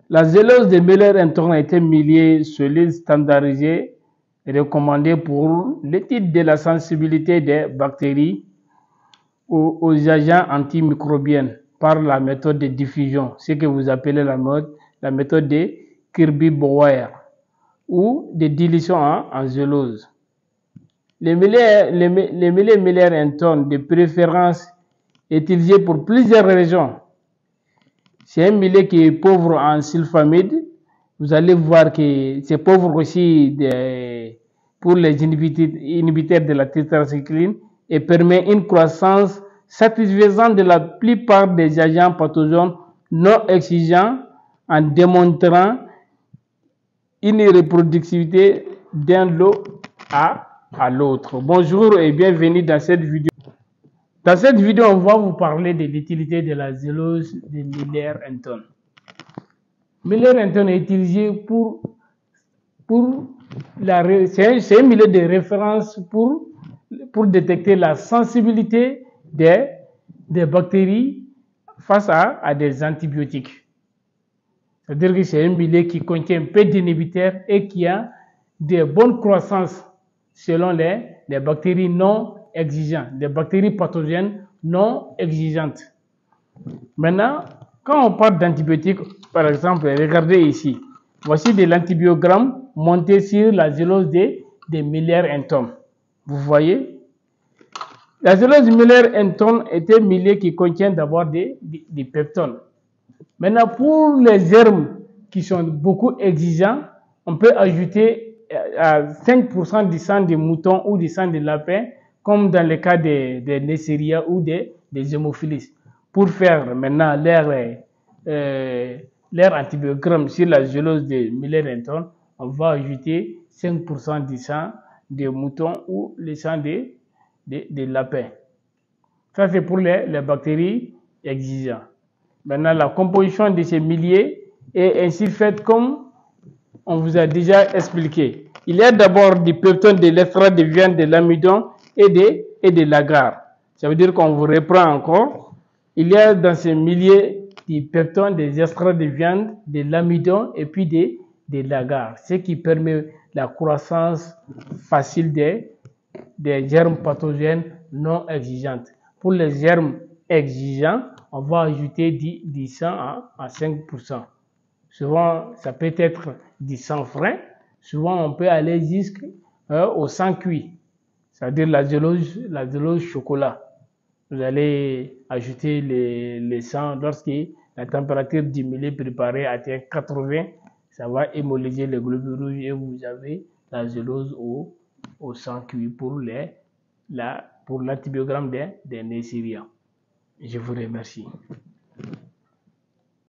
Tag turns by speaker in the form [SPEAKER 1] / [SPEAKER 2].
[SPEAKER 1] La zélose de Müller-Thorne est un milieu solide standardisé recommandé pour l'étude de la sensibilité des bactéries aux agents antimicrobiens par la méthode de diffusion, ce que vous appelez la méthode de Kirby-Bauer ou de dilution en zélose. Les milliers Müller-Thorne de préférence utilisés pour plusieurs raisons. C'est un millet qui est pauvre en sulfamide. Vous allez voir que c'est pauvre aussi pour les inhibiteurs de la tétracycline et permet une croissance satisfaisante de la plupart des agents pathogènes non exigeants en démontrant une reproductivité d'un lot à l'autre. Bonjour et bienvenue dans cette vidéo. Dans cette vidéo, on va vous parler de l'utilité de la zélose de Müller-Thorne. Müller-Thorne est utilisé c'est un milieu de référence pour détecter la sensibilité des bactéries face à des antibiotiques. C'est-à-dire que c'est un milieu qui contient peu d'inhibiteurs et qui a de bonnes croissances selon les bactéries non exigeantes, des bactéries pathogènes non exigeantes. Maintenant, quand on parle d'antibiotiques, par exemple, regardez ici. Voici de l'antibiogramme monté sur la zélose de Müller-Thorne. Vous voyez? La zélose de Müller-Thorne est un milieu qui contient d'abord des peptones. Maintenant, pour les germes qui sont beaucoup exigeants, on peut ajouter à 5% du sang de mouton ou du sang de lapin, comme dans le cas des Neisseria ou des hémophiles. Pour faire maintenant leur antibiogramme sur la zélose de Müller-Thorne, on va ajouter 5% du sang de mouton ou le sang de lapin. Ça, c'est pour les bactéries exigeantes. Maintenant, la composition de ces milliers est ainsi faite comme on vous a déjà expliqué. Il y a d'abord du peptone, de l'extrait de viande, de l'amidon et de l'agar. Ça veut dire qu'on vous reprend encore. Il y a dans ces milliers du peptone, des extraits de viande, de l'amidon et puis de l'agar, ce qui permet la croissance facile des germes pathogènes non exigeantes. Pour les germes exigeants, on va ajouter du sang à 5%. Souvent, ça peut être du sang frais. Souvent, on peut aller jusqu'au sang cuit, c'est-à-dire la zélose chocolat. Vous allez ajouter le sang lorsque la température du milieu préparé atteint 80. Ça va hémolyser les globules rouges et vous avez la zélose au sang cuit pour l'antibiogramme des Neisseria. Je vous remercie.